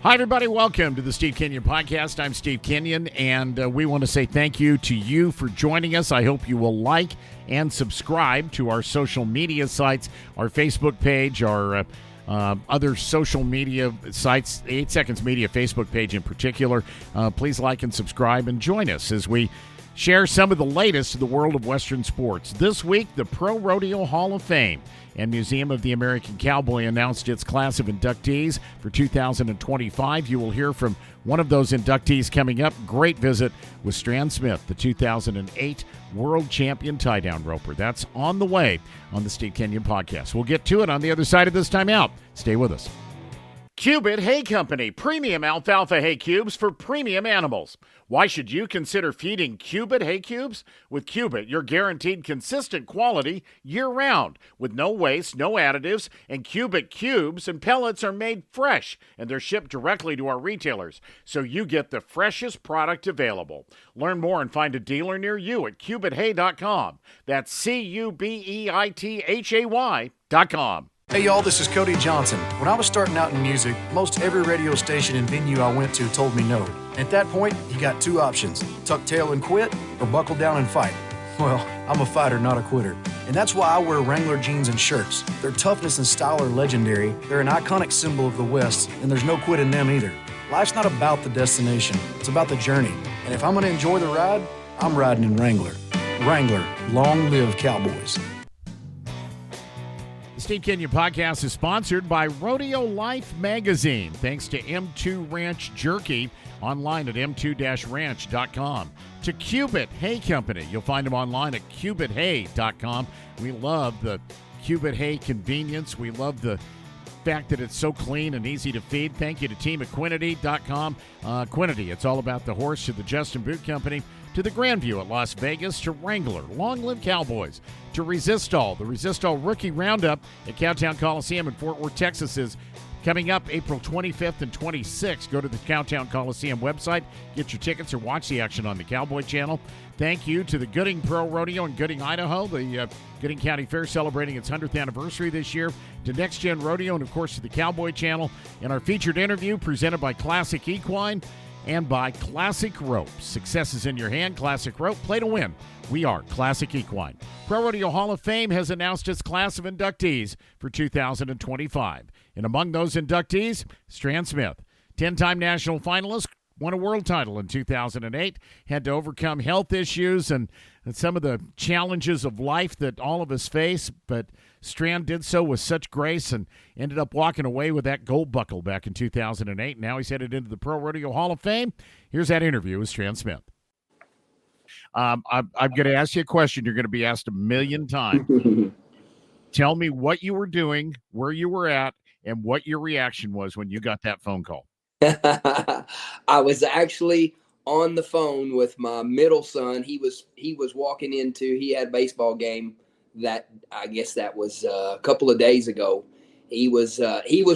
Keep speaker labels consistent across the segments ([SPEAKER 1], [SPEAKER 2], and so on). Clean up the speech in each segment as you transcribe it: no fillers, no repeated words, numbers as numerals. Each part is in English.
[SPEAKER 1] Hi, everybody. Welcome to the Steve Kenyon Podcast. I'm Steve Kenyon, and we want to say thank you to you for joining us. I hope you will like and subscribe to our social media sites, our Facebook page, our other social media sites, 8 Seconds Media Facebook page in particular. Please like and subscribe and join us as we share some of the latest in the world of Western sports. This week, the Pro Rodeo Hall of Fame and Museum of the American Cowboy announced its class of inductees for 2025. You will hear from one of those inductees coming up. Great visit with Stran Smith, the 2008 world champion tie-down roper. That's on the way on the Steve Kenyon Podcast. We'll get to it on the other side of this timeout. Stay with us. Cubit Hay Company, premium alfalfa hay cubes for premium animals. Why should you consider feeding Cubit hay cubes? With Cubit, you're guaranteed consistent quality year-round with no waste, no additives, and Cubit cubes and pellets are made fresh, and they're shipped directly to our retailers, so you get the freshest product available. Learn more and find a dealer near you at cubithay.com. That's CUBEITHAY.com.
[SPEAKER 2] Hey y'all, this is Cody Johnson. When I was starting out in music, most every radio station and venue I went to told me no. At that point, you got two options: tuck tail and quit, or buckle down and fight. Well, I'm a fighter, not a quitter. And that's why I wear Wrangler jeans and shirts. Their toughness and style are legendary. They're an iconic symbol of the West, and there's no quit in them either. Life's not about the destination, it's about the journey. And if I'm gonna enjoy the ride, I'm riding in Wrangler. Wrangler, long live Cowboys.
[SPEAKER 1] The Steve Kenyon Podcast is sponsored by Rodeo Life Magazine. Thanks to M2 Ranch Jerky, online at m2-ranch.com. To Cubit Hay Company. You'll find them online at cubithay.com. We love the Cubit Hay convenience. We love the fact that it's so clean and easy to feed. Thank you to team at Quinity.com. Quinity, it's all about the horse. To the Justin Boot Company, to the Grandview at Las Vegas, to Wrangler, Long Live Cowboys, to Resistol. The Resistol Rookie Roundup at Cowtown Coliseum in Fort Worth, Texas is coming up April 25th and 26th. Go to the Cowtown Coliseum website, get your tickets, or watch the action on the Cowboy Channel. Thank you to the Gooding Pro Rodeo in Gooding, Idaho, the Gooding County Fair celebrating its 100th anniversary this year, to Next Gen Rodeo, and of course to the Cowboy Channel. And our featured interview presented by Classic Equine and by Classic Rope. Success is in your hand. Classic Rope. Play to win. We are Classic Equine. Pro Rodeo Hall of Fame has announced its class of inductees for 2025. And among those inductees, Stran Smith, 10-time national finalist, won a world title in 2008, had to overcome health issues and some of the challenges of life that all of us face, but Stran did so with such grace and ended up walking away with that gold buckle back in 2008. Now he's headed into the Pro Rodeo Hall of Fame. Here's that interview with Stran Smith. I'm going to ask you a question you're going to be asked a million times. Tell me what you were doing, where you were at, and what your reaction was when you got that phone call.
[SPEAKER 3] I was actually on the phone with my middle son. He was walking into, he had a baseball game that, I guess that was a couple of days ago. He was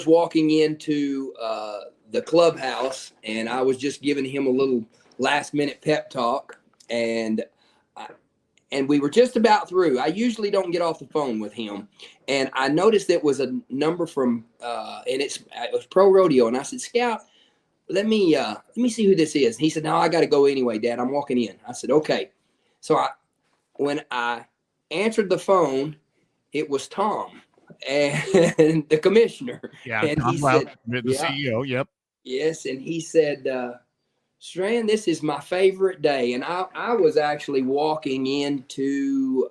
[SPEAKER 3] walking into the clubhouse, and I was just giving him a little last minute pep talk, and we were just about through. I usually don't get off the phone with him, and I noticed it was a number from and it was Pro Rodeo, and I said, Scout, let me see who this is. And he said, no, I got to go anyway, Dad. I'm walking in. I said, okay. So when I answered the phone, it was Tom and the commissioner.
[SPEAKER 1] Yeah,
[SPEAKER 3] and
[SPEAKER 1] Tom
[SPEAKER 3] he
[SPEAKER 1] Loud,
[SPEAKER 3] said,
[SPEAKER 1] the CEO. Yep.
[SPEAKER 3] Yes, and he said, Stran, this is my favorite day. And I was actually walking into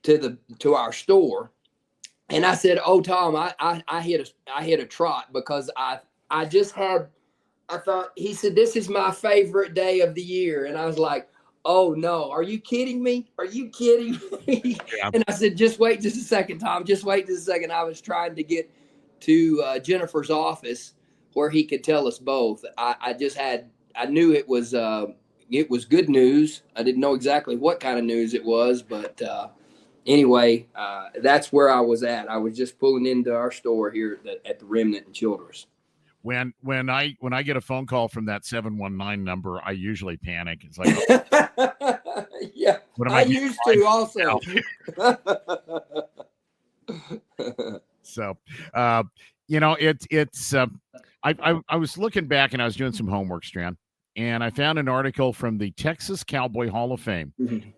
[SPEAKER 3] to our store, and I said, oh, Tom, I hit a trot because I thought, he said, this is my favorite day of the year. And I was like, oh no, are you kidding me? Are you kidding me? Yeah. And I said, just wait just a second, Tom, just wait just a second. I was trying to get to Jennifer's office where he could tell us both. I knew it was good news. I didn't know exactly what kind of news it was, but anyway, that's where I was at. I was just pulling into our store here at the Remnant in Childress.
[SPEAKER 1] When I get a phone call from that 719 number, I usually panic. It's like,
[SPEAKER 3] yeah, I used to also.
[SPEAKER 1] So, I was looking back and I was doing some homework, Stran, and I found an article from the Texas Cowboy Hall of Fame.
[SPEAKER 3] Mhm.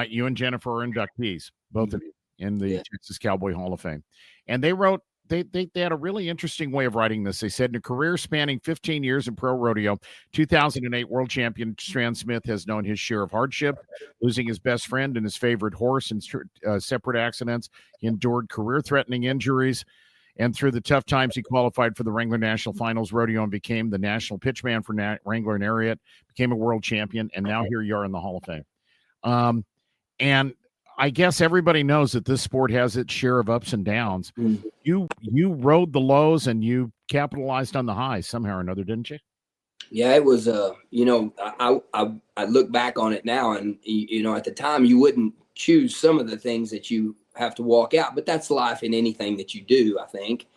[SPEAKER 1] You and Jennifer are inductees, both of you, in the
[SPEAKER 3] Yeah.
[SPEAKER 1] Texas Cowboy Hall of Fame. And they wrote, they had a really interesting way of writing this. They said, in a career spanning 15 years in pro rodeo, 2008 world champion Stran Smith has known his share of hardship, losing his best friend and his favorite horse in separate accidents. He endured career-threatening injuries. And through the tough times, he qualified for the Wrangler National Finals Rodeo and became the national pitchman for Wrangler and Ariat, became a world champion, and now here you are in the Hall of Fame. And I guess everybody knows that this sport has its share of ups and downs.
[SPEAKER 3] Mhm.
[SPEAKER 1] You rode the lows and you capitalized on the highs somehow or another, didn't you?
[SPEAKER 3] Yeah, it was. I look back on it now, and at the time you wouldn't choose some of the things that you have to walk out, but that's life in anything that you do, I think.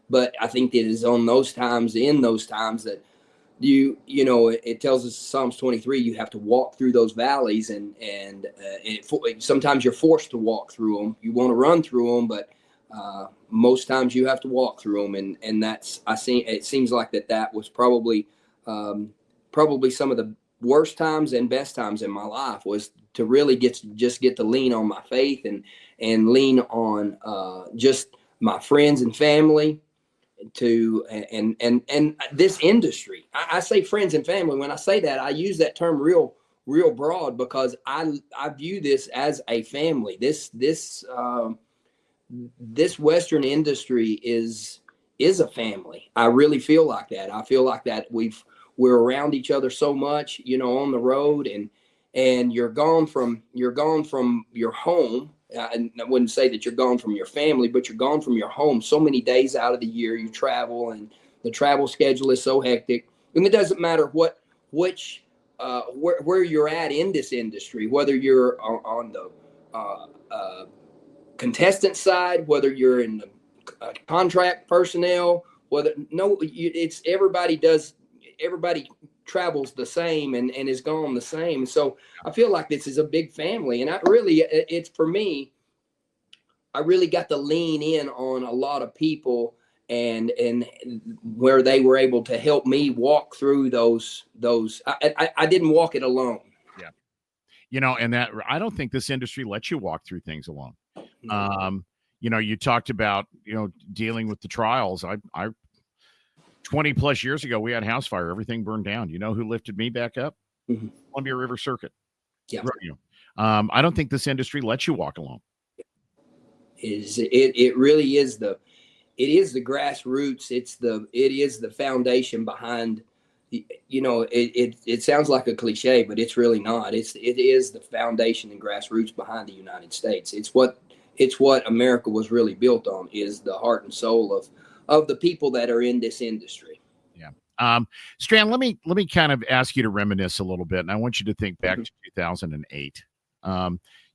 [SPEAKER 3] But I think that it is in those times that it tells us Psalms 23, you have to walk through those valleys, and sometimes you're forced to walk through them. You want to run through them, but most times you have to walk through them, and it seems like that was probably some of the worst times and best times in my life, was to really get to lean on my faith and lean on just my friends and family and this industry. I say friends and family. When I say that, I use that term real broad, because I view this as a family. This Western industry is a family. I really feel like that. I feel like that we're around each other so much, on the road, and you're gone from your home. I wouldn't say that you're gone from your family, but you're gone from your home so many days out of the year. You travel, and the travel schedule is so hectic. And it doesn't matter where you're at in this industry, whether you're on the contestant side, whether you're in the contract personnel, it's everybody travels the same and is gone the same. So I feel like this is a big family, and it's for me, I really got to lean in on a lot of people, and where they were able to help me walk through those. I didn't walk it alone.
[SPEAKER 1] Yeah. And that, I don't think this industry lets you walk through things alone. You talked about, dealing with the trials. I 20 plus years ago, we had house fire. Everything burned down. You know who lifted me back up?
[SPEAKER 3] Mhm.
[SPEAKER 1] Columbia River Circuit.
[SPEAKER 3] Yeah.
[SPEAKER 1] Rodeo. I don't think this industry lets you walk alone.
[SPEAKER 3] It really is the grassroots. It is the foundation behind. It sounds like a cliche, but it's really not. It is the foundation and grassroots behind the United States. It's what America was really built on, is the heart and soul of the people that are in this industry.
[SPEAKER 1] Yeah. Stran, let me kind of ask you to reminisce a little bit, and I want you to think back to 2008.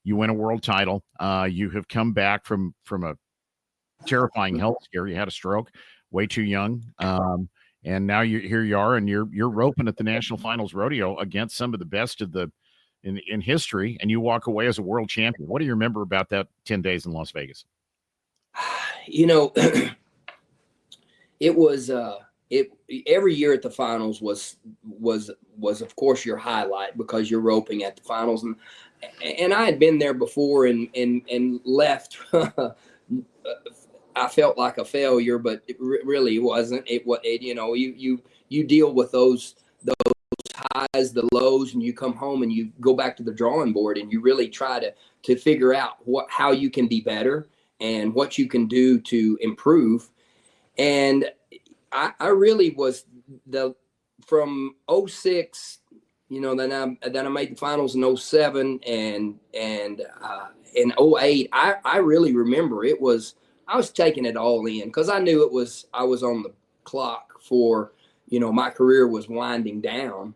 [SPEAKER 1] You win a world title. You have come back from a terrifying health scare. You had a stroke, way too young. And now here you are, and you're roping at the National Finals Rodeo against some of the best of in history, and you walk away as a world champion. What do you remember about that 10 days in Las Vegas?
[SPEAKER 3] It was every year at the finals was of course your highlight, because you're roping at the finals, and I had been there before and left. I felt like a failure, but it really wasn't. You deal with those highs, the lows, and you come home and you go back to the drawing board, and you really try to figure out how you can be better and what you can do to improve. And I really was from 06, then I made the finals in 07 and in 08. I really remember I was taking it all in, because I knew I was on the clock for, my career was winding down.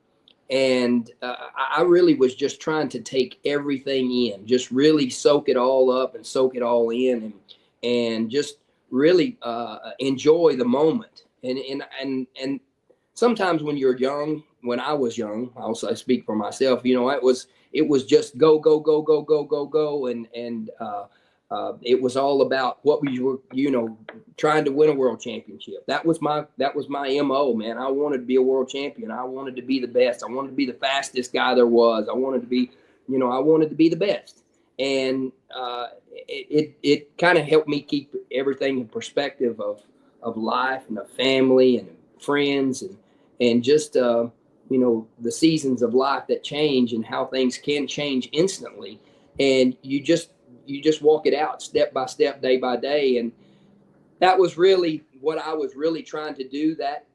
[SPEAKER 3] And I really was just trying to take everything in, just really soak it all up and soak it all in, and just really enjoy the moment. And sometimes when you're young, when I was young, I speak for myself, it was just go, go, go, go, go, go, go. And It was all about what we were, trying to win a world championship. That was my MO, man. I wanted to be a world champion. I wanted to be the best. I wanted to be the fastest guy there was. I wanted to be, I wanted to be the best. And it kind of helped me keep everything in perspective of life and of family and friends and just, the seasons of life that change and how things can change instantly. And you just walk it out step by step, day by day. And that was really what I was really trying to do that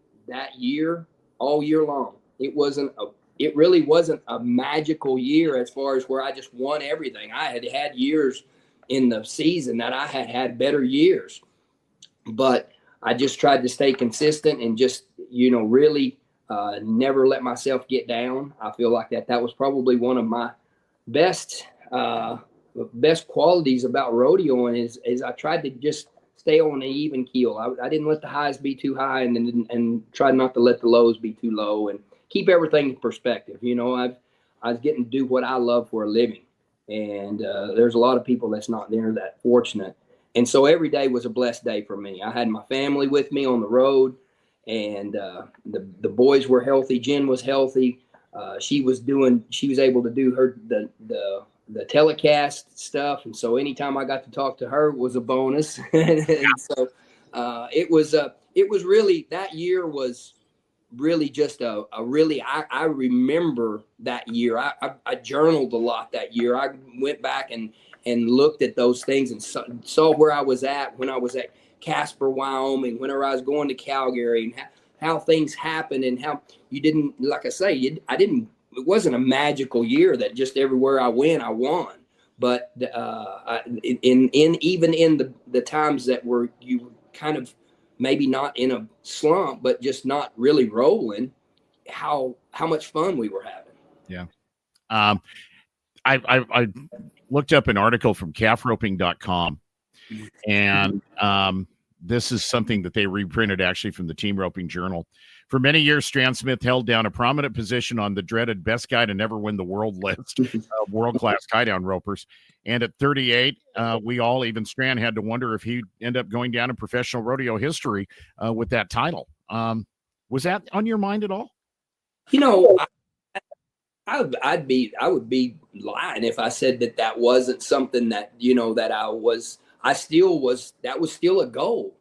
[SPEAKER 3] year, all year long. It really wasn't a magical year as far as where I just won everything. I had years in the season that I had better years, but I just tried to stay consistent and just, really never let myself get down. I feel like that was probably one of my best qualities about rodeoing is I tried to just stay on an even keel. I didn't let the highs be too high and tried not to let the lows be too low and keep everything in perspective. I was getting to do what I love for a living. And there's a lot of people that's not near that fortunate. And so every day was a blessed day for me. I had my family with me on the road, and the boys were healthy. Jen was healthy. She was able to do the telecast stuff. And so anytime I got to talk to her was a bonus. And so it was really, that year was really just I remember that year. I journaled a lot that year. I went back and looked at those things and saw where I was at when I was at Casper, Wyoming, whenever I was going to Calgary, and how things happened and how you didn't, like I say, it wasn't a magical year that just everywhere I went, I won. But even in the times that you kind of maybe not in a slump, but just not really rolling, how much fun we were having.
[SPEAKER 1] Yeah. I looked up an article from calfroping.com, and this is something that they reprinted actually from the Team Roping Journal. For many years, Stran Smith held down a prominent position on the dreaded best guy to never win the world list of world-class tie-down ropers. And at 38, we all, even Stran, had to wonder if he'd end up going down in professional rodeo history with that title. Was that on your mind at all?
[SPEAKER 3] I would be lying if I said that wasn't something that, that was still a goal,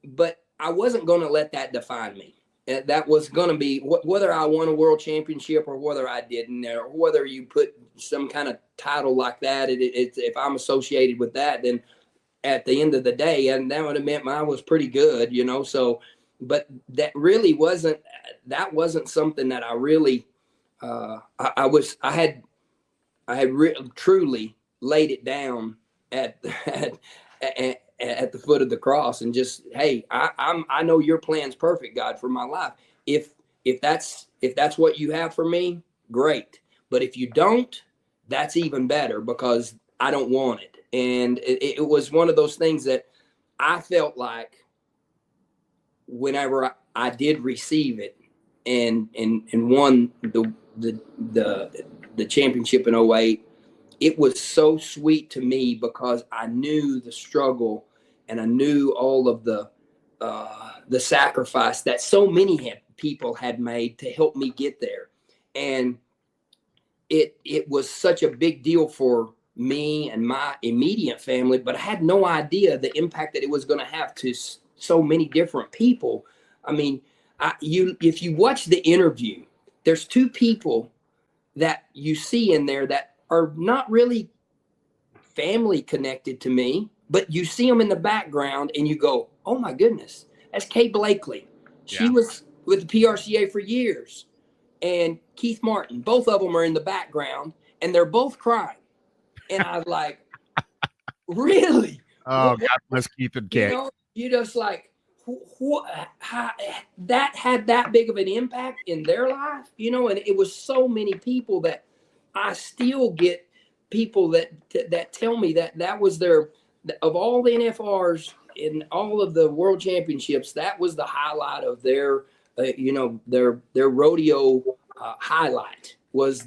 [SPEAKER 3] but I wasn't going to let that define me. That was going to be whether I won a world championship or whether I didn't, or whether you put some kind of title like that. If I'm associated with that, then at the end of the day, and that would have meant I was pretty good, so, but that really wasn't something that I really, I had truly laid it down at the foot of the cross and just, hey, I know your plan's perfect, God, for my life. If that's what you have for me, great. But if you don't, that's even better, because I don't want it. And it was one of those things that I felt like whenever I did receive it and won the championship in 08, it was so sweet to me because I knew the struggle and I knew all of the sacrifice that so many people had made to help me get there. And it was such a big deal for me and my immediate family, but I had no idea the impact that it was going to have to so many different people. I mean, if you watch the interview, there's two people that you see in there that are not really family connected to me, but you see them in the background and you go, oh my goodness, that's Kay Blakely. She was with the PRCA for years. And Keith Martin, both of them are in the background and they're both crying. And I was like, really?
[SPEAKER 1] Oh, God bless Keith and Kay.
[SPEAKER 3] You just like, how, that had that big of an impact in their life, and it was so many people that I still get people that tell me that was their, of all the NFRs in all of the world championships, that was the highlight of their, their rodeo highlight was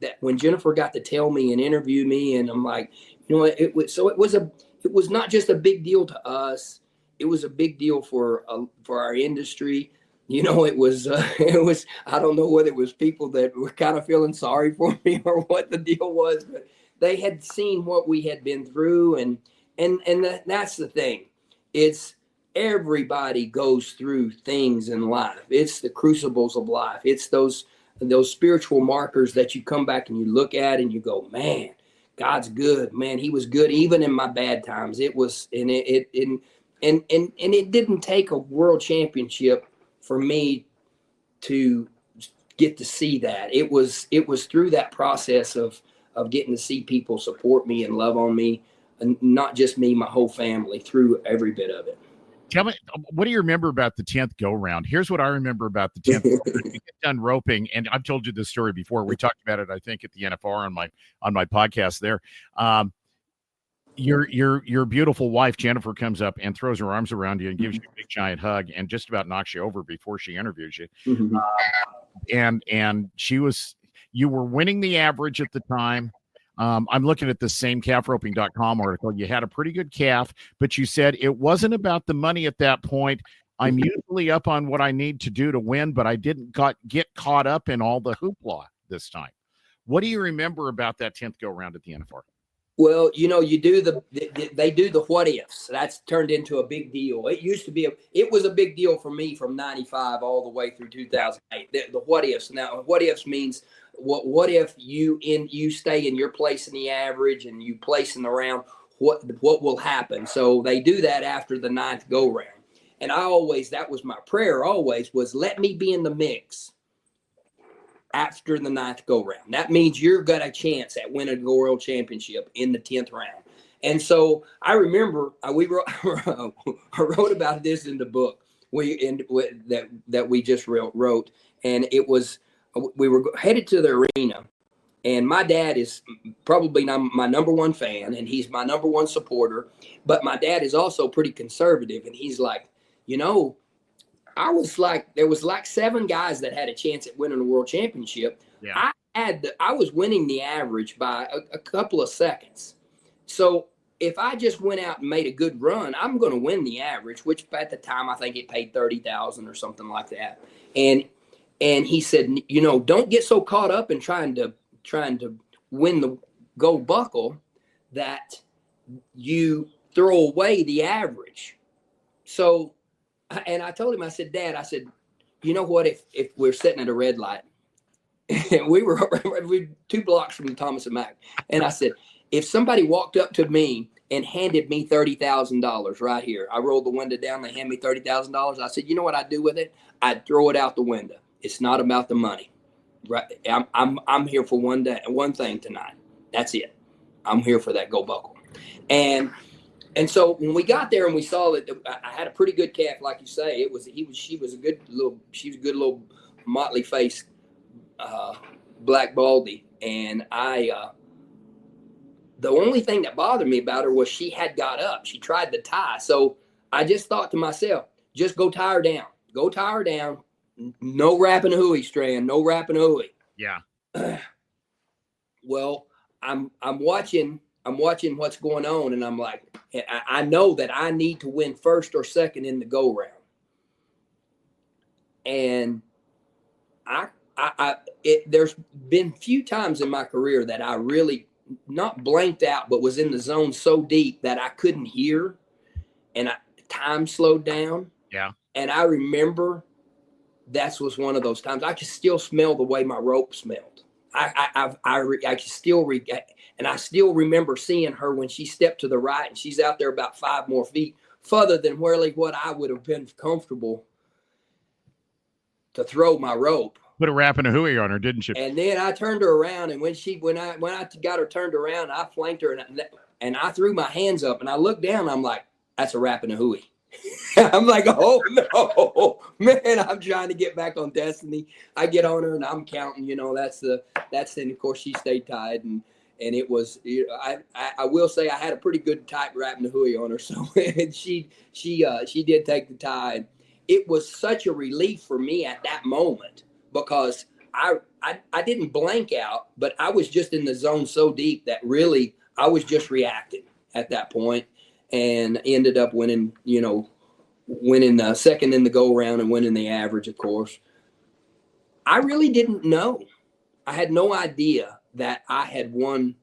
[SPEAKER 3] that when Jennifer got to tell me and interview me, and I'm like, It was not just a big deal to us. It was a big deal for our industry. It was, I don't know whether it was people that were kind of feeling sorry for me or what the deal was, but they had seen what we had been through. That's the thing. It's everybody goes through things in life. It's the crucibles of life. It's those spiritual markers that you come back and you look at and you go, man, God's good, man. He was good even in my bad times. It was, and it didn't take a world championship for me to get to see that. It was through that process of getting to see people support me and love on me, and not just me, my whole family, through every bit of it.
[SPEAKER 1] Tell me, what do you remember about the 10th go round? Here's what I remember about the 10th. You get done roping, and I've told you this story before. We talked about it, I think, at the NFR on my podcast there. Your beautiful wife, Jennifer, comes up and throws her arms around you and gives you a big giant hug and just about knocks you over before she interviews you.
[SPEAKER 3] Mm-hmm.
[SPEAKER 1] And you were winning the average at the time. I'm looking at the same calfroping.com article. You had a pretty good calf, but you said it wasn't about the money at that point. I'm usually up on what I need to do to win, but I didn't get caught up in all the hoopla this time. What do you remember about that 10th go round at the NFR?
[SPEAKER 3] Well, they do the what ifs. That's turned into a big deal. It was a big deal for me from 95 all the way through 2008. The what ifs. Now, what ifs means what if you stay in your place in the average and you place in the round, what will happen? So they do that after the 9th go round. And that was my prayer always, was let me be in the mix after the 9th go round. That means you're got a chance at winning a world championship in the 10th round. And so I remember I wrote about this in the book that we just wrote, and it was, we were headed to the arena, and my dad is probably my number one fan, and he's my number one supporter, but my dad is also pretty conservative, and he's like, there was like 7 guys that had a chance at winning a world championship.
[SPEAKER 1] Yeah.
[SPEAKER 3] I was winning the average by a couple of seconds. So if I just went out and made a good run, I'm going to win the average, which at the time I think it paid $30,000 or something like that. And he said, don't get so caught up in trying to win the gold buckle that you throw away the average. So, and I told him, I said, Dad, you know what, if we're sitting at a red light, and we were 2 blocks from Thomas and Mack, and I said, if somebody walked up to me and handed me $30,000 right here, I rolled the window down, they hand me $30,000. I said, you know what I'd do with it? I'd throw it out the window. It's not about the money, right? I'm here for one thing tonight. That's it. I'm here for that gold buckle. And so when we got there and we saw that I had a pretty good calf, like you say, she was a good little motley faced black baldy. And the only thing that bothered me about her was she had got up. She tried to tie. So I just thought to myself, just go tie her down. Go tie her down. No wrapping a hooey, Stran. No wrapping a hooey.
[SPEAKER 1] Yeah.
[SPEAKER 3] Well, I'm watching what's going on, and I'm like, I know that I need to win first or second in the go round. And there's been few times in my career that I really not blanked out, but was in the zone so deep that I couldn't hear, and time slowed down.
[SPEAKER 1] Yeah. And
[SPEAKER 3] I remember that was one of those times. I could still smell the way my rope smelled. I still remember seeing her when she stepped to the right, and she's out there about 5 more feet further than what I would have been comfortable to throw my rope.
[SPEAKER 1] Put a wrap and a hooey on her, didn't you?
[SPEAKER 3] And then I turned her around, and when I got her turned around, I flanked her, and I threw my hands up, and I looked down. I'm like, that's a wrap and a hooey. I'm like, oh no, man! I'm trying to get back on Destiny. I get on her and I'm counting. That's and of course she stayed tied, and it was. I will say I had a pretty good tight wrap and a hooey on her. So and she did take the tie. It was such a relief for me at that moment because I didn't blank out, but I was just in the zone so deep that really I was just reacting at that point, and ended up winning, winning second in the go round and winning the average, of course. I really didn't know. I had no idea that I had won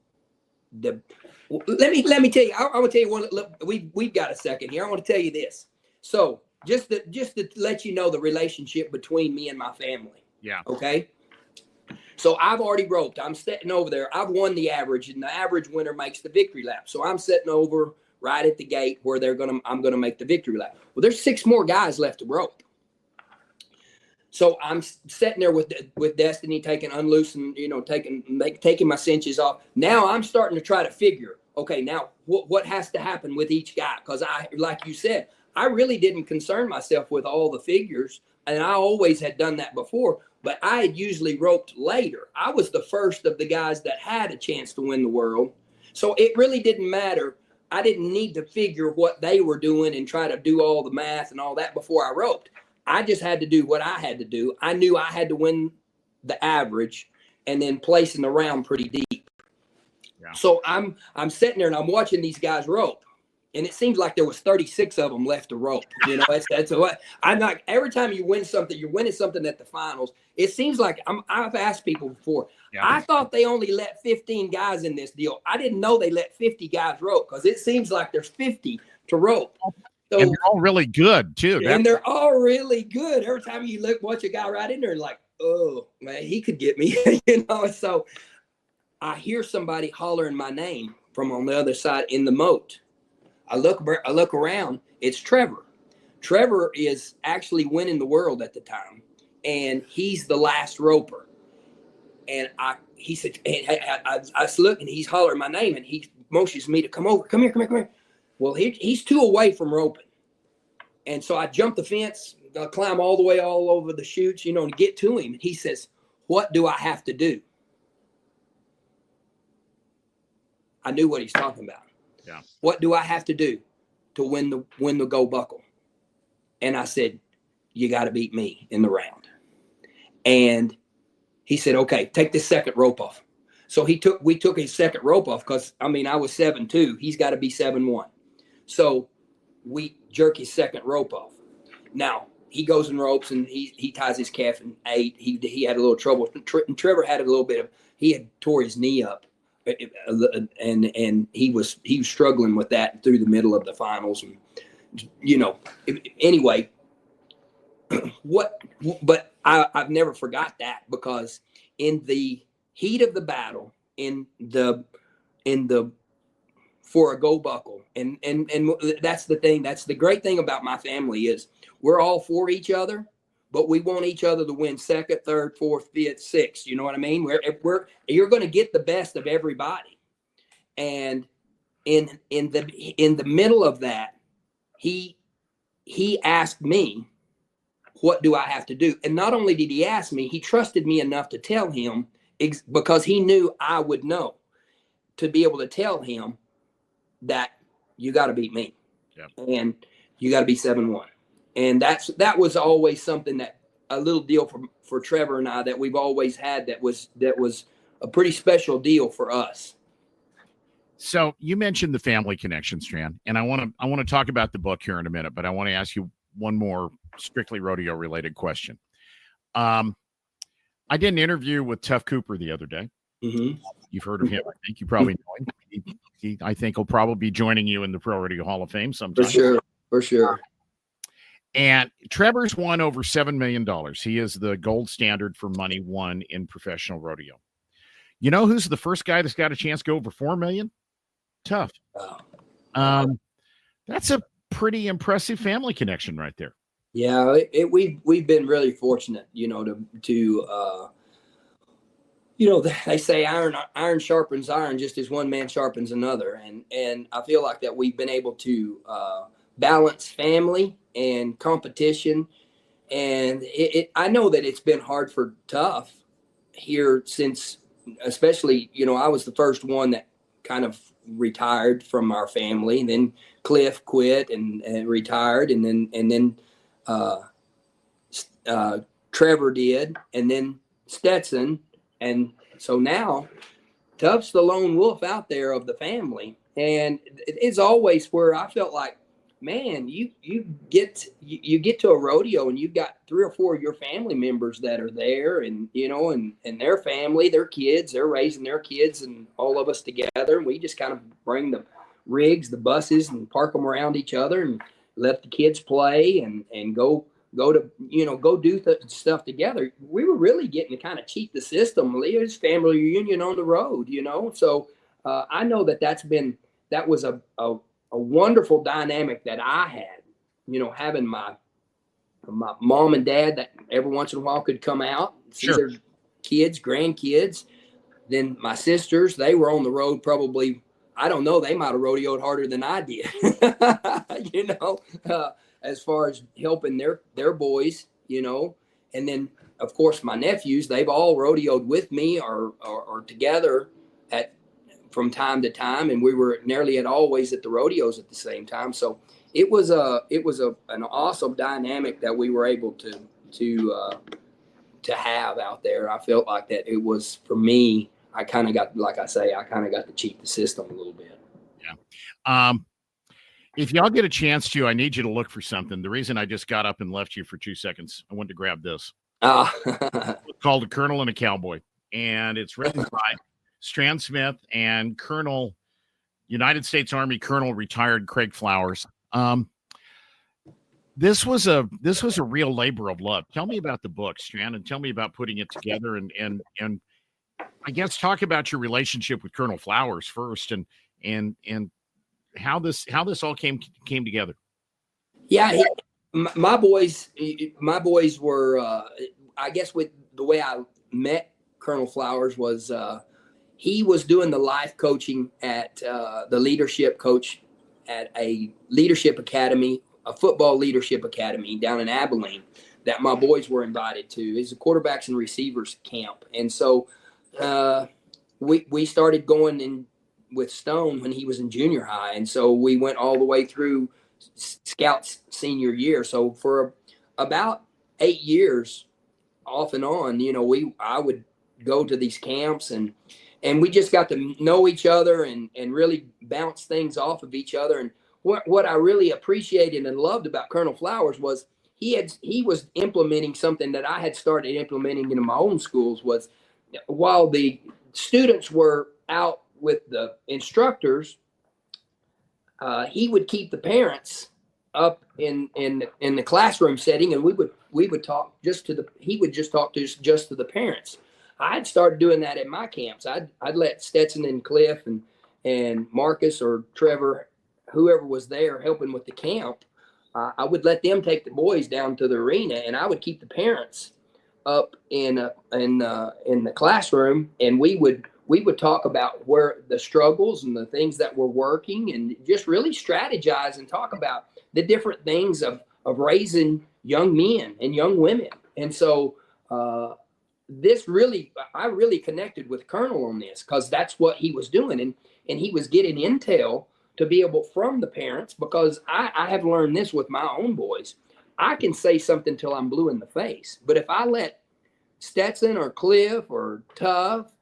[SPEAKER 3] the. Let me tell you. I want to tell you one. Look, we've got a second here. I want to tell you this. So just to let you know the relationship between me and my family.
[SPEAKER 1] Yeah.
[SPEAKER 3] Okay. So I've already roped. I'm sitting over there. I've won the average, and the average winner makes the victory lap. So I'm sitting over right at the gate where I'm gonna make the victory lap. Well, there's 6 more guys left to rope. So I'm sitting there with Destiny, taking my cinches off. Now I'm starting to try to figure, okay, now what has to happen with each guy? Because like you said, I really didn't concern myself with all the figures, and I always had done that before, but I had usually roped later. I was the first of the guys that had a chance to win the world. So it really didn't matter. I didn't need to figure what they were doing and try to do all the math and all that before I roped. I just had to do what I had to do. I knew I had to win the average and then place in the round pretty deep. Yeah. So I'm sitting there and I'm watching these guys rope, and it seems like there was 36 of them left to rope. That's what I'm not. Every time you win something, you're winning something at the finals. It seems like I've asked people before. Yeah. I thought they only let 15 guys in this deal. I didn't know they let 50 guys rope, because it seems like there's 50 to rope. So,
[SPEAKER 1] and they're all really good too.
[SPEAKER 3] And they're all really good. Every time you watch a guy right in there, like, oh man, he could get me. So I hear somebody hollering my name from on the other side in the moat. I look around. It's Trevor. Trevor is actually winning the world at the time, and he's the last roper. And he said, I look, and he's hollering my name, and he motions me to come over. Come here. Well, he's 2 away from roping. And so I jump the fence, I climb all the way all over the chutes, to get to him. And he says, what do I have to do? I knew what he's talking about.
[SPEAKER 1] Yeah. What
[SPEAKER 3] do I have to do to win the gold buckle? And I said, you got to beat me in the round. And he said, okay, take this second rope off. So we took his second rope off, because I was 7-2. He's got to be 7-1. So we jerk his second rope off. Now he goes and ropes, and he ties his calf in 8. He had a little trouble. And Trevor had a little bit of, he had tore his knee up, and he was struggling with that through the middle of the finals. And anyway, but I've never forgot that, because in the heat of the battle, for a gold buckle, and that's the thing. That's the great thing about my family, is we're all for each other, but we want each other to win second, third, fourth, fifth, sixth. You know what I mean? You're going to get the best of everybody. And in the middle of that, he asked me, what do I have to do? And not only did he ask me, he trusted me enough to tell him, because he knew I would know, to be able to tell him that you got to beat me. Yep. And you got to be 7-1. And that was always something, that a little deal for Trevor and I, that we've always had, that was a pretty special deal for us.
[SPEAKER 1] So you mentioned the family connection, Stran, and I want to talk about the book here in a minute, but I want to ask you one more strictly rodeo related question. I did an interview with Tough Cooper the other day. Mm-hmm. You've heard of him. I think you probably know him. He I think he'll probably be joining you in the Pro Rodeo Hall of Fame sometime.
[SPEAKER 3] For sure.
[SPEAKER 1] And Trevor's won over $7 million. He is the gold standard for money won in professional rodeo. You know who's the first guy that's got a chance to go over $4 million? Tough. That's a pretty impressive family connection right there.
[SPEAKER 3] Yeah, we've been really fortunate, they say iron sharpens iron just as one man sharpens another. And I feel like that we've been able to balance family and competition. And I know that it's been hard for Tough here since, especially, I was the first one that kind of retired from our family. And then Cliff quit and retired. And then Trevor did. And then Stetson. And so now Tough's the lone wolf out there of the family. And it's always where I felt like, man, you get to a rodeo and you've got 3 or 4 of your family members that are there, and and their family, their kids, they're raising their kids, and all of us together, and we just kind of bring the rigs, the buses, and park them around each other and let the kids play and go to go do stuff together. We were really getting to kind of cheat the system. It's family reunion on the road, So I know that was a wonderful dynamic that I had, having my mom and dad that every once in a while could come out and see
[SPEAKER 1] Sure.
[SPEAKER 3] their kids, grandkids. Then my sisters, they were on the road probably, I don't know, they might have rodeoed harder than I did, as far as helping their boys, And then, of course, my nephews, they've all rodeoed with me or together from time to time, and we were nearly always at the rodeos at the same time. So it was an awesome dynamic that we were able to have out there. I felt like that it was, for me, I kind of got, like I say, to cheat the system a little bit.
[SPEAKER 1] Yeah. If y'all get a chance to, I need you to look for something. The reason I just got up and left you for 2 seconds, I wanted to grab this. It's called A Colonel and a Cowboy, and it's written by Stran Smith and United States Army Colonel retired Craig Flowers. This was a real labor of love. Tell me about the book, Stran, and tell me about putting it together, and I guess talk about your relationship with Colonel Flowers first, and how this all came together.
[SPEAKER 3] Yeah, my boys were, I guess, with the way I met Colonel Flowers was he was doing the life coaching at the leadership coach at a leadership academy, a football leadership academy down in Abilene that my boys were invited to. It's a quarterbacks and receivers camp. And so we started going in with Stone when he was in junior high. And so we went all the way through Scout's senior year. So for about 8 years off and on, I would go to these camps and we just got to know each other and really bounce things off of each other. And what I really appreciated and loved about Colonel Flowers was he was implementing something that I had started implementing in my own schools. Was while the students were out with the instructors, he would keep the parents up in the classroom setting, and we would talk he would just talk to the parents. I'd started doing that at my camps. I'd let Stetson and Cliff and Marcus or Trevor, whoever was there helping with the camp, I would let them take the boys down to the arena, and I would keep the parents up in the classroom, and we would talk about where the struggles and the things that were working, and just really strategize and talk about the different things of raising young men and young women. And so I really connected with Colonel on this, because that's what he was doing, and he was getting intel to be able from the parents, because I have learned this with my own boys. I can say something till I'm blue in the face, but if I let Stetson or Cliff or Tough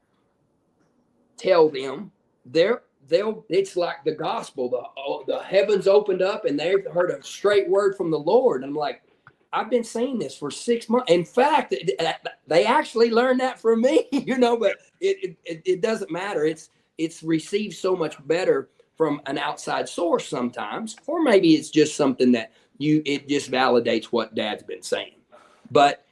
[SPEAKER 3] tell them, it's like the gospel. The heavens opened up and they've heard a straight word from the Lord. And I'm like, I've been saying this for 6 months. In fact, they actually learned that from me, but it doesn't matter. It's received so much better from an outside source sometimes, or maybe it's just something that it just validates what Dad's been saying. But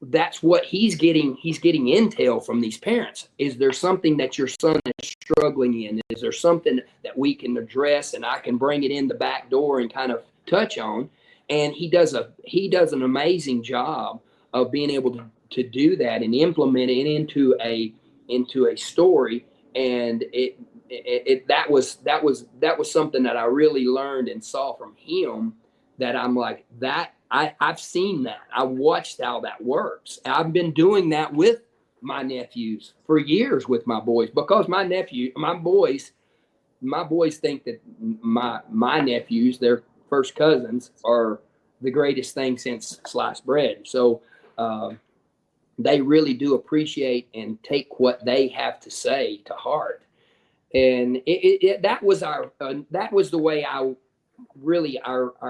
[SPEAKER 3] that's what he's getting. He's getting intel from these parents. Is there something that your son is struggling in? Is there something that we can address and I can bring it in the back door and kind of touch on? And he does an amazing job of being able to do that and implement it into a story. And that was something that I really learned and saw from him, that I'm like, that I've seen that. I watched how that works. I've been doing that with my nephews for years with my boys, because my boys think that my nephews, their first cousins, are the greatest thing since sliced bread. So they really do appreciate and take what they have to say to heart. And that was the way our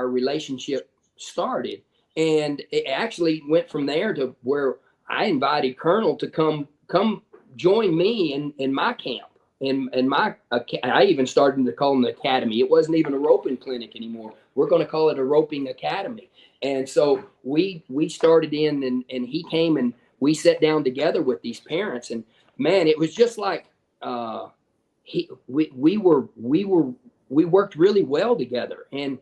[SPEAKER 3] relationship started. And it actually went from there to where I invited Colonel to come join me in my camp. I even started to call them the academy. It wasn't even a roping clinic anymore. We're going to call it a roping academy. And so we started in, and he came, and we sat down together with these parents, and man, it was just like we worked really well together. And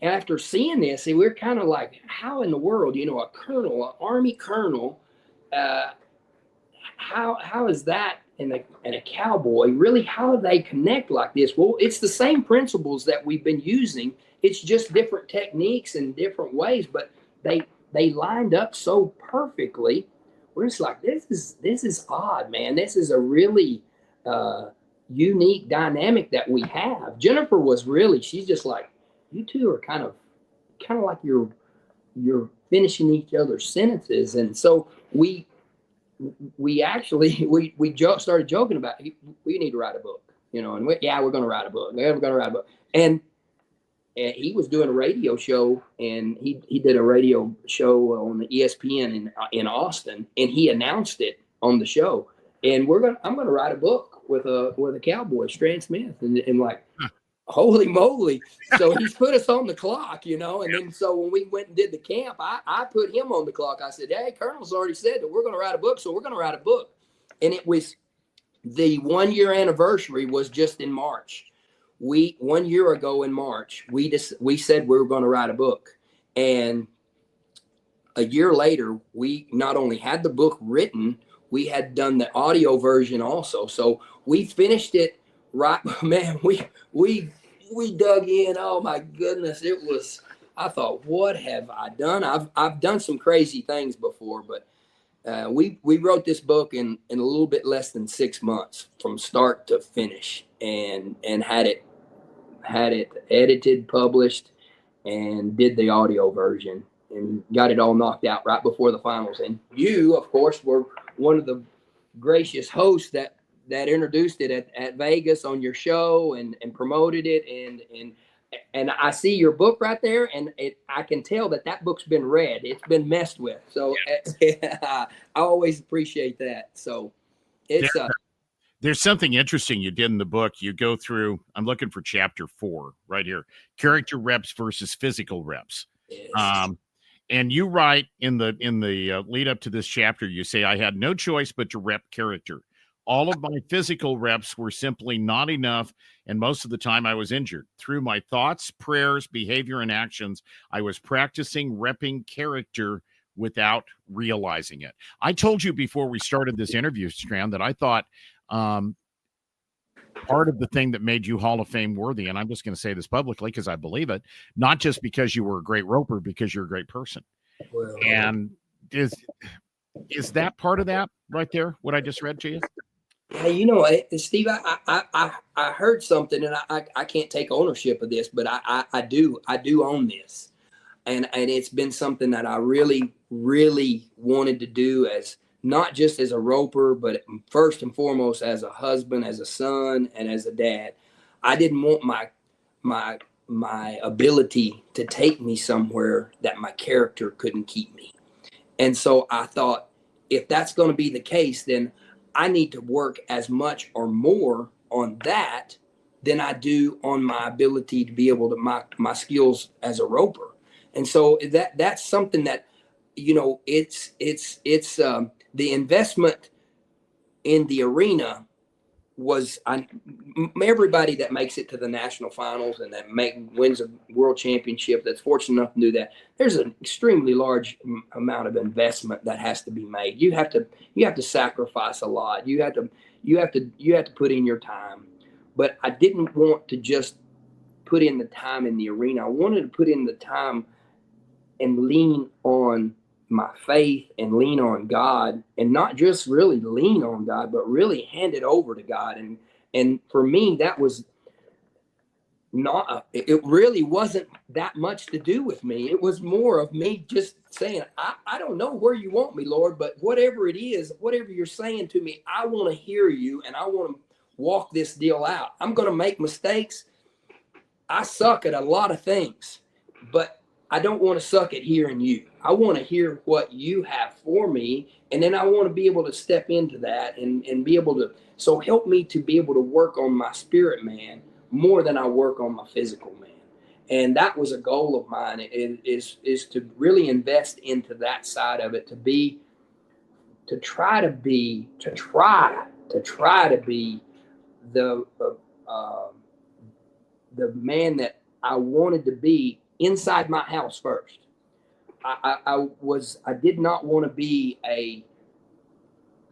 [SPEAKER 3] after seeing this, we were kind of like, how in the world, a colonel, an Army colonel, how is that and a cowboy really, how do they connect like this? Well, it's the same principles that we've been using. It's just different techniques and different ways, but they lined up so perfectly. We're just like, this is odd, man. This is a really unique dynamic that we have. Jennifer she's just like, you two are kind of like you're finishing each other's sentences. And so we started joking about, we need to write a book, and we're going to write a book. We're going to write a book. And he was doing a radio show, and he did a radio show on the ESPN in Austin, and he announced it on the show. And I'm going to write a book with a cowboy, Stran Smith, and like, holy moly. So he's put us on the clock, and then so when we went and did the camp, I put him on the clock. I said, hey, Colonel's already said that we're going to write a book, so we're going to write a book. And it was the 1 year anniversary was just in March. 1 year ago in March, we said we were going to write a book. And a year later, we not only had the book written, we had done the audio version also. So we finished it. Right, man, we dug in. Oh my goodness, I thought, what have I done? I've done some crazy things before, but we wrote this book in a little bit less than 6 months from start to finish, and had it edited, published, and did the audio version, and got it all knocked out right before the finals. And you, of course, were one of the gracious hosts that introduced it at Vegas on your show and promoted it. And I see your book right there, and I can tell that book's been read. It's been messed with. So I always appreciate that. So
[SPEAKER 1] there's something interesting you did in the book. You go through, I'm looking for chapter 4 right here, character reps versus physical reps.
[SPEAKER 3] Yes.
[SPEAKER 1] And you write in the lead up to this chapter, you say, I had no choice but to rep character. All of my physical reps were simply not enough, and most of the time I was injured. Through my thoughts, prayers, behavior, and actions, I was practicing repping character without realizing it. I told you before we started this interview, Stran, that I thought part of the thing that made you Hall of Fame worthy, and I'm just going to say this publicly because I believe it, not just because you were a great roper, because you're a great person.
[SPEAKER 3] Well,
[SPEAKER 1] and is that part of that right there, what I just read to you?
[SPEAKER 3] Yeah, Steve, I heard something, and I can't take ownership of this, but I do own this, and it's been something that I really, really wanted to do, as not just as a roper, but first and foremost as a husband, as a son, and as a dad. I didn't want my ability to take me somewhere that my character couldn't keep me, and so I thought, if that's going to be the case, then I need to work as much or more on that than I do on my ability to be able to my skills as a roper. And so that's something that, it's the investment in the arena was everybody that makes it to the national finals and that wins a world championship, that's fortunate enough to do that. There's an extremely large amount of investment that has to be made. You have to sacrifice a lot. You have to put in your time. But I didn't want to just put in the time in the arena. I wanted to put in the time and lean on my faith and lean on God, and not just really lean on God, but really hand it over to God. And for me, that was not, it really wasn't that much to do with me. It was more of me just saying, I don't know where you want me, Lord, but whatever it is, whatever you're saying to me, I want to hear you and I want to walk this deal out. I'm going to make mistakes. I suck at a lot of things, but I don't want to suck at hearing you. I want to hear what you have for me. And then I want to be able to step into that and be able to, so help me to be able to work on my spirit man more than I work on my physical man. And that was a goal of mine, is to really invest into that side of it, to try to be the man that I wanted to be inside my house first. I did not want to be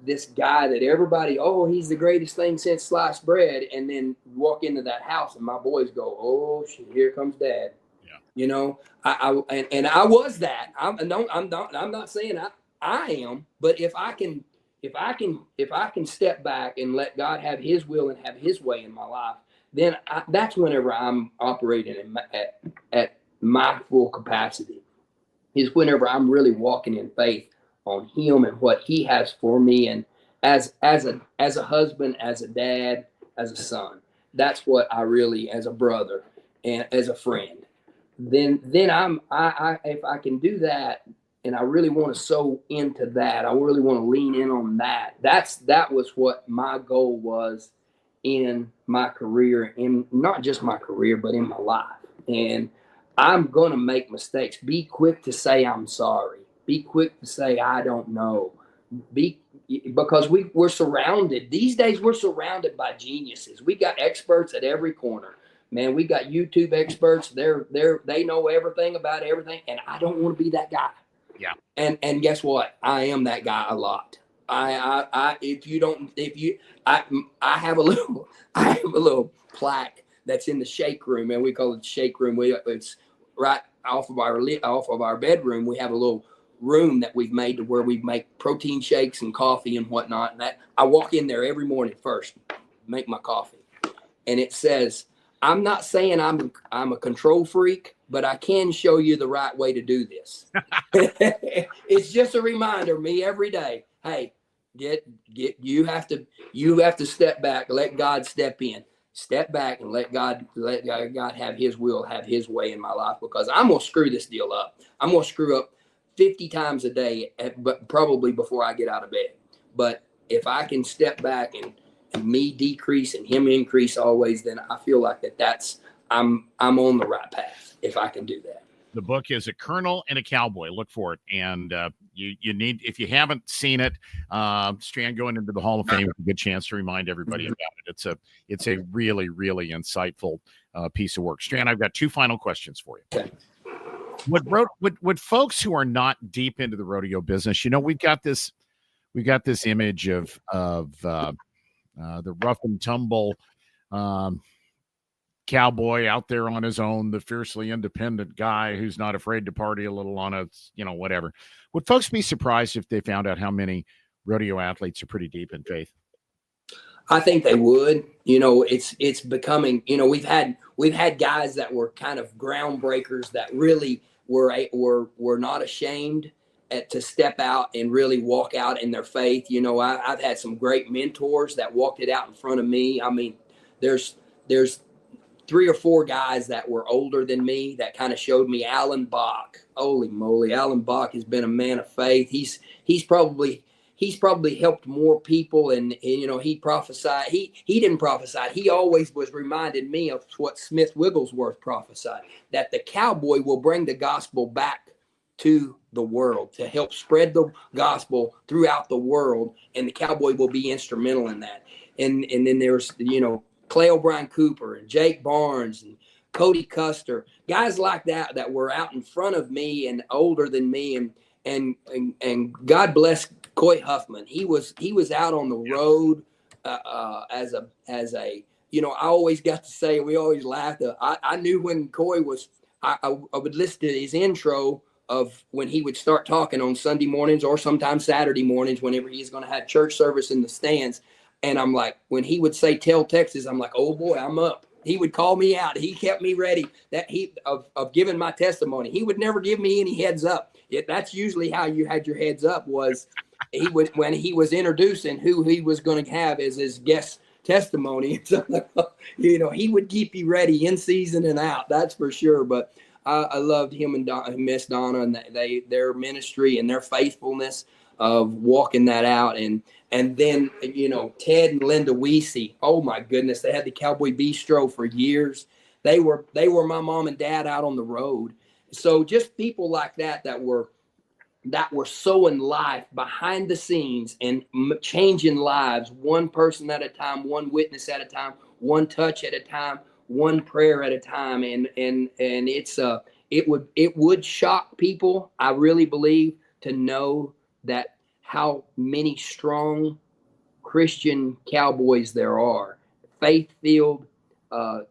[SPEAKER 3] this guy that everybody, oh, he's the greatest thing since sliced bread, and then walk into that house and my boys go, oh shit, here comes Dad. Yeah. You know, I was that. I'm not saying I am, but if I can step back and let God have His will and have His way in my life, then that's whenever I'm operating at my full capacity, is whenever I'm really walking in faith on Him and what He has for me, and as a husband, as a dad, as a son. That's what I really, as a brother and as a friend. Then I if I can do that, and I really want to sow into that, I really want to lean in on that. That was what my goal was in my career, in not just my career, but in my life. And I'm going to make mistakes. Be quick to say I'm sorry. Be quick to say I don't know. Because we're surrounded. These days we're surrounded by geniuses. We got experts at every corner. Man, we got YouTube experts. They know everything about everything, and I don't want to be that guy.
[SPEAKER 1] Yeah.
[SPEAKER 3] And guess what? I am that guy a lot. I have a little plaque that's in the shake room, and we call it the shake room. It's right off of our bedroom. We have a little room that we've made to where we make protein shakes and coffee and whatnot. And that I walk in there every morning first, make my coffee, and it says, I'm not saying I'm a control freak, but I can show you the right way to do this. It's just a reminder me every day. Hey, you have to step back, let God step in. Step back and let God have His will, have His way in my life, because I'm going to screw this deal up. I'm going to screw up 50 times a day, but probably before I get out of bed. But if I can step back and me decrease and Him increase always, then I feel like I'm on the right path if I can do that.
[SPEAKER 1] The book is A Colonel and a Cowboy. Look for it. And you need, if you haven't seen it, Stran going into the Hall of Fame is a good chance to remind everybody about it. It's a really, really insightful piece of work. Stran, I've got two final questions for you.
[SPEAKER 3] Okay.
[SPEAKER 1] Would folks who are not deep into the rodeo business, we've got this image of the rough and tumble cowboy out there on his own, the fiercely independent guy who's not afraid to party a little on a, whatever. Would folks be surprised if they found out how many rodeo athletes are pretty deep in faith?
[SPEAKER 3] I think they would. It's becoming, we've had guys that were kind of groundbreakers that really were not ashamed to step out and really walk out in their faith. I've had some great mentors that walked it out in front of me. I mean, there's 3 or 4 guys that were older than me that kind of showed me. Alan Bach, holy moly, Alan Bach has been a man of faith. He's probably helped more people, and he prophesied. He didn't prophesy. He always was reminded me of what Smith Wigglesworth prophesied, that the cowboy will bring the gospel back to the world, to help spread the gospel throughout the world, and the cowboy will be instrumental in that. And then there's Clay O'Brien Cooper and Jake Barnes and Cody Custer, guys like that were out in front of me and older than me, and God bless Coy Huffman. He was out on the road as a I always got to say, we always laughed. I knew when Coy was. I would listen to his intro of when he would start talking on Sunday mornings or sometimes Saturday mornings, whenever he's going to have church service in the stands. And I'm like, when he would say, "Tell Texas," I'm like, oh boy, I'm up. He would call me out. He kept me ready of giving my testimony. He would never give me any heads up. That's usually how you had your heads up, was he would, when he was introducing who he was going to have as his guest testimony. So, he would keep you ready in season and out. That's for sure. But I loved him and Miss Donna, and their ministry and their faithfulness of walking that out. And then, Ted and Linda Weesey, oh my goodness, they had the Cowboy Bistro for years. They were my mom and dad out on the road. So just people like that were sowing life behind the scenes and changing lives, one person at a time, one witness at a time, one touch at a time, one prayer at a time. And it would shock people, I really believe, to know that how many strong Christian cowboys there are, faith-filled,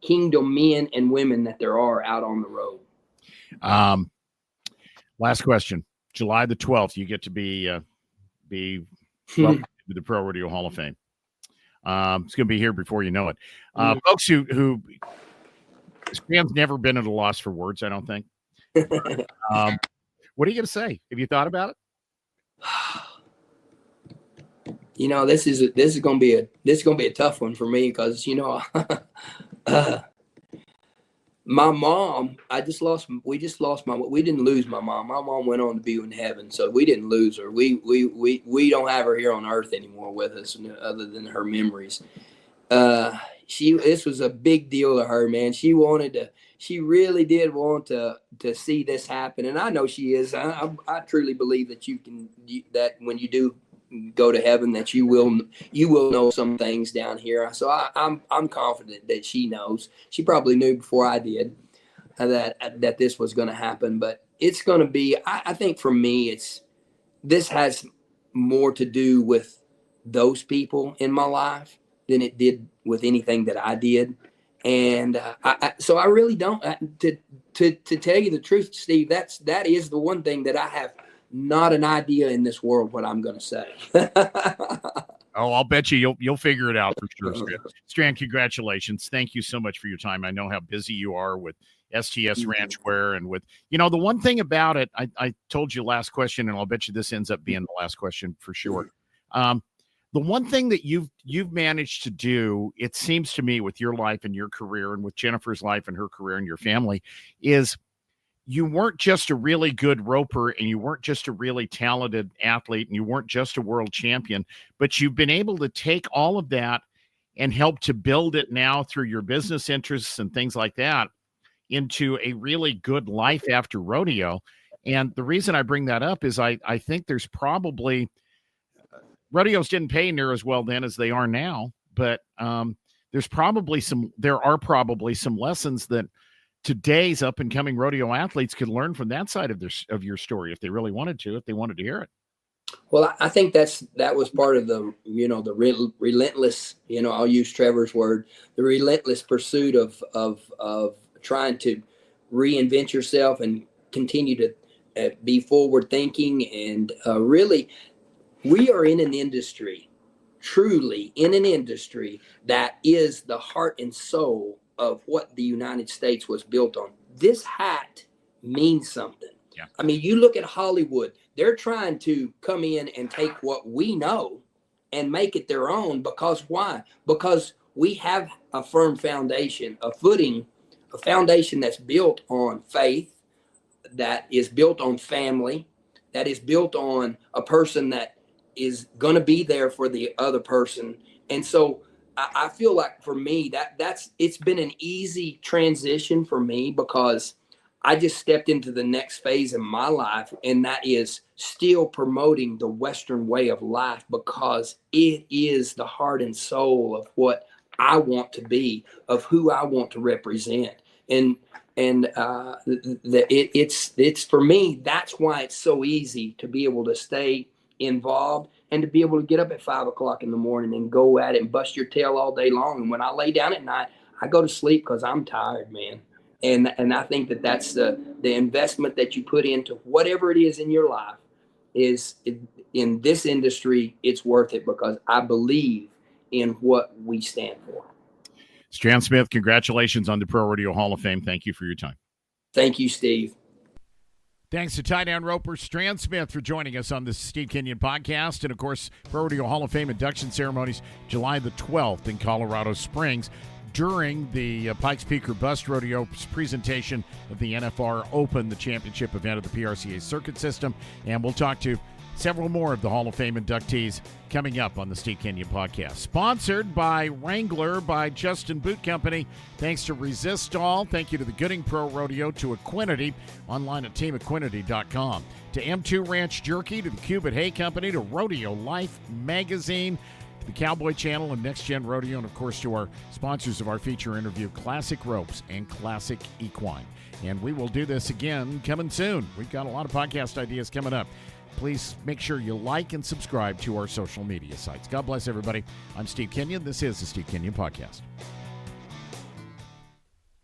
[SPEAKER 3] kingdom men and women that there are out on the road.
[SPEAKER 1] Last question. July the 12th, you get to be welcome to the Pro Rodeo Hall of Fame. It's going to be here before you know it. Folks who Stran's never been at a loss for words, I don't think. What are you going to say? Have you thought about it?
[SPEAKER 3] This is going to be a tough one for me, because my mom, we didn't lose my mom. My mom went on to be in heaven, so we didn't lose her. We don't have her here on earth anymore with us, other than her memories. This was a big deal to her, man. She really did want to see this happen. And I know she is. I truly believe that that when you do go to heaven, that you will know some things down here. So I'm confident that she knows. She probably knew before I did that this was going to happen. But it's going to be, I think for me, this has more to do with those people in my life than it did with anything that I did. And so I really don't, to tell you the truth, Steve, that is the one thing that I have not an idea in this world what I'm going to say.
[SPEAKER 1] Oh, I'll bet you'll figure it out for sure, Stran. Stran, congratulations. Thank you so much for your time. I know how busy you are with STS Ranchwear and with, the one thing about it, I told you last question, and I'll bet you this ends up being the last question for sure. The one thing that you've managed to do, it seems to me, with your life and your career, and with Jennifer's life and her career and your family, is you weren't just a really good roper, and you weren't just a really talented athlete, and you weren't just a world champion, but you've been able to take all of that and help to build it now through your business interests and things like that into a really good life after rodeo. And the reason I bring that up is I think there's probably rodeos didn't pay near as well then as they are now, but there are probably some lessons that today's up and coming rodeo athletes could learn from that side of your story if they really wanted to hear it.
[SPEAKER 3] Well, I think that was part of the, the relentless, I'll use Trevor's word, the relentless pursuit of trying to reinvent yourself and continue to be forward thinking. And really, we are in an industry, truly in an industry that is the heart and soul of what the United States was built on. This hat means something. Yeah. I mean, you look at Hollywood, they're trying to come in and take what we know and make it their own. Because why? Because we have a firm foundation, a foundation that's built on faith, that is built on family, that is built on a person that is going to be there for the other person. And so I feel like for me it's been an easy transition for me, because I just stepped into the next phase in my life, and that is still promoting the Western way of life, because it is the heart and soul of what I want to be, of who I want to represent. And it's for me, that's why it's so easy to be able to stay involved and to be able to get up at 5 o'clock in the morning and go at it and bust your tail all day long. And when I lay down at night, I go to sleep because I'm tired, man. And I think that's the investment that you put into whatever it is in your life in this industry, it's worth it, because I believe in what we stand for.
[SPEAKER 1] Stran Smith, congratulations on the Pro Rodeo Hall of Fame. Thank you for your time.
[SPEAKER 3] Thank you, Steve.
[SPEAKER 1] Thanks to tie down roper Stran Smith for joining us on the Steve Kenyon podcast. And, of course, Pro Rodeo Hall of Fame induction ceremonies July the 12th in Colorado Springs during the Pikes Peak or Bust Rodeo presentation of the NFR Open, the championship event of the PRCA circuit system. And we'll talk to several more of the Hall of Fame inductees coming up on the Steve Kenyon podcast. Sponsored by Wrangler, by Justin Boot Company. Thanks to Resist All. Thank you to the Gooding Pro Rodeo, to Equinity, online at teamequinity.com. To M2 Ranch Jerky, to the Cubit Hay Company, to Rodeo Life Magazine, to the Cowboy Channel and Next Gen Rodeo, and of course to our sponsors of our feature interview, Classic Ropes and Classic Equine. And we will do this again coming soon. We've got a lot of podcast ideas coming up. Please make sure you like and subscribe to our social media sites. God bless everybody. I'm Steve Kenyon. This is the Steve Kenyon Podcast.